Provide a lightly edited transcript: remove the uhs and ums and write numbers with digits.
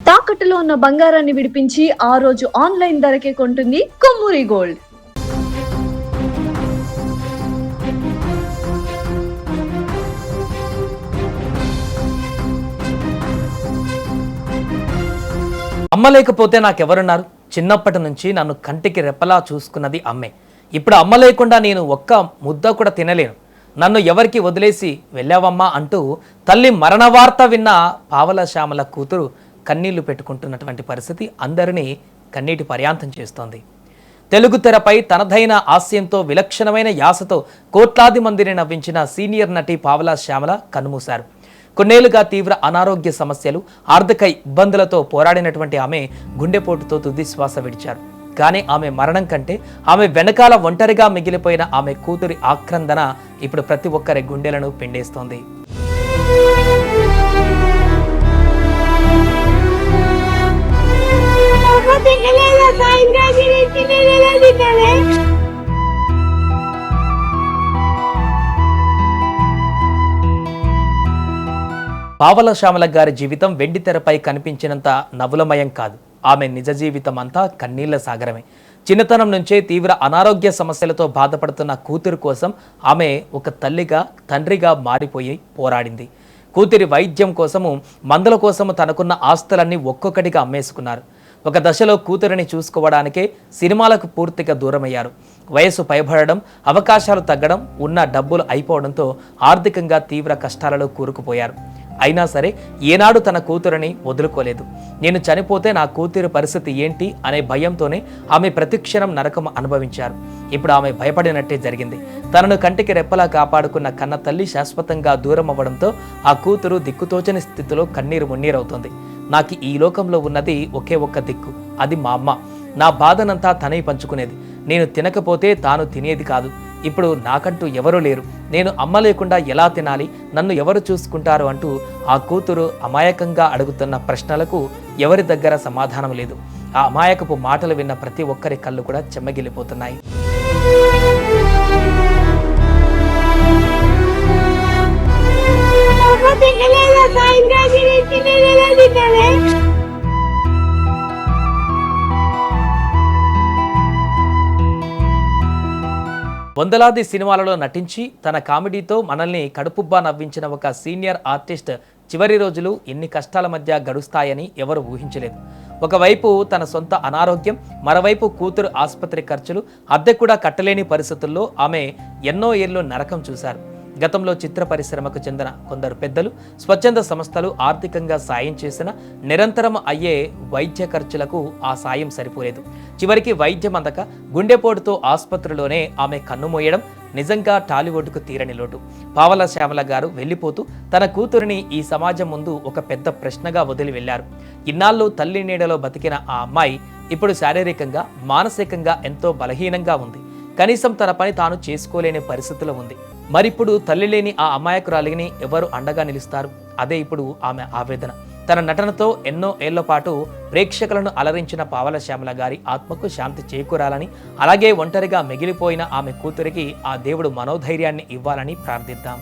తాకట్టులో ఉన్న బంగారాన్ని విడిపించి ఆ రోజు ఆన్లైన్ ధరకే కొంటుంది కొమ్మూరి గోల్డ్. అమ్మ లేకపోతే నాకెవరున్నారు? చిన్నప్పటి నుంచి నన్ను కంటికి రెప్పలా చూసుకున్నది అమ్మే. ఇప్పుడు అమ్మ లేకుండా నేను ఒక్క ముద్ద కూడా తినలేను. నన్ను ఎవరికి వదిలేసి వెళ్ళావమ్మా అంటూ తల్లి మరణ వార్త విన్న పావల శ్యామల కూతురు కన్నీళ్లు పెట్టుకుంటున్నటువంటి పరిస్థితి అందరినీ కన్నీటి పర్యాంతం చేస్తోంది. తెలుగు తెరపై తనదైన హాస్యంతో విలక్షణమైన యాసతో కోట్లాది మందిని నవ్వించిన సీనియర్ నటి పావల శ్యామల కన్నుమూశారు. కొన్నేళ్లుగా తీవ్ర అనారోగ్య సమస్యలు, ఆర్థిక ఇబ్బందులతో పోరాడినటువంటి ఆమె గుండెపోటుతో తుదిశ్వాస విడిచారు. కానీ ఆమె మరణం కంటే ఆమె వెనకాల ఒంటరిగా మిగిలిపోయిన ఆమె కూతురి ఆక్రందన ఇప్పుడు ప్రతి ఒక్కరి గుండెలను పిండేస్తోంది. పావల శ్యామల గారి జీవితం వెండి తెరపై కనిపించినంత నవ్వులమయం కాదు. ఆమె నిజ జీవితం అంతా కన్నీళ్ల సాగరమే. చిన్నతనం నుంచే తీవ్ర అనారోగ్య సమస్యలతో బాధపడుతున్న కూతురు కోసం ఆమె ఒక తల్లిగా, తండ్రిగా మారిపోయి పోరాడింది. కూతురి వైద్యం కోసము, మందుల కోసము తనకున్న ఆస్తులన్నీ ఒక్కొక్కటిగా అమ్మేసుకున్నారు. ఒక దశలో కూతురిని చూసుకోవడానికే సినిమాలకు పూర్తిగా దూరమయ్యారు. వయసు పైబడడం, అవకాశాలు తగ్గడం, ఉన్న డబ్బులు అయిపోవడంతో ఆర్థికంగా తీవ్ర కష్టాలలో కూరుకుపోయారు. అయినా సరే ఏనాడు తన కూతురిని వదులుకోలేదు. నేను చనిపోతే నా కూతురి పరిస్థితి ఏంటి అనే భయంతోనే ఆమె ప్రతిక్షణం నరకం అనుభవించారు. ఇప్పుడు ఆమె భయపడినట్టే జరిగింది. తనను కంటికి రెప్పలా కాపాడుకున్న కన్న తల్లి శాశ్వతంగా దూరం అవ్వడంతో ఆ కూతురు దిక్కుతోచని స్థితిలో కన్నీరు మున్నీరవుతోంది. నాకు ఈ లోకంలో ఉన్నది ఒకే ఒక్క దిక్కు, అది మా అమ్మ. నా బాధనంతా తనే పంచుకునేది. నేను తినకపోతే తాను తినేది కాదు. ఇప్పుడు నాకంటూ ఎవరూ లేరు. నేను అమ్మ లేకుండా ఎలా తినాలి? నన్ను ఎవరు చూసుకుంటారు అంటూ ఆ కూతురు అమాయకంగా అడుగుతున్న ప్రశ్నలకు ఎవరి దగ్గర సమాధానం లేదు. ఆ అమాయకపు మాటలు విన్న ప్రతి ఒక్కరి కళ్ళు కూడా చెమ్మగిల్లిపోతున్నాయి. వందలాది సినిమాలలో నటించి తన కామెడీతో మనల్ని కడుపుబ్బా నవ్వించిన ఒక సీనియర్ ఆర్టిస్ట్ చివరి రోజులు ఎన్ని కష్టాల మధ్య గడుస్తాయని ఎవరు ఊహించలేదు. ఒకవైపు తన సొంత అనారోగ్యం, మరోవైపు కూతురు ఆసుపత్రి ఖర్చులు, అద్దె కూడా కట్టలేని పరిస్థితుల్లో ఆమె ఎన్నో ఏళ్ళు నరకం చూశారు. గతంలో చిత్ర పరిశ్రమకు చెందిన కొందరు పెద్దలు, స్వచ్ఛంద సంస్థలు ఆర్థికంగా సాయం చేసిన నిరంతరం అయ్యే వైద్య ఖర్చులకు ఆ సాయం సరిపోలేదు. చివరికి వైద్యం అందక గుండెపోటుతో ఆసుపత్రిలోనే ఆమె కన్నుమూయడం నిజంగా టాలీవుడ్కు తీరని లోటు. పావల శ్యామల గారు వెళ్ళిపోతూ తన కూతురిని ఈ సమాజం ముందు ఒక పెద్ద ప్రశ్నగా వదిలి వెళ్లారు. ఇన్నాళ్ళు తల్లి నీడలో బతికిన ఆ అమ్మాయి ఇప్పుడు శారీరకంగా, మానసికంగా ఎంతో బలహీనంగా ఉంది. కనీసం తన పని తాను చేసుకోలేని పరిస్థితిలో ఉంది. మరిప్పుడు తల్లి లేని ఆ అమాయకురాలిని ఎవరు అండగా నిలుస్తారు? అదే ఇప్పుడు ఆమె ఆవేదన. తన నటనతో ఎన్నో ఏళ్ల పాటు ప్రేక్షకులను అలరించిన పావల శ్యామల గారి ఆత్మకు శాంతి చేకూరాలని, అలాగే ఒంటరిగా మిగిలిపోయిన ఆమె కూతురికి ఆ దేవుడు మనోధైర్యాన్ని ఇవ్వాలని ప్రార్థిద్దాం.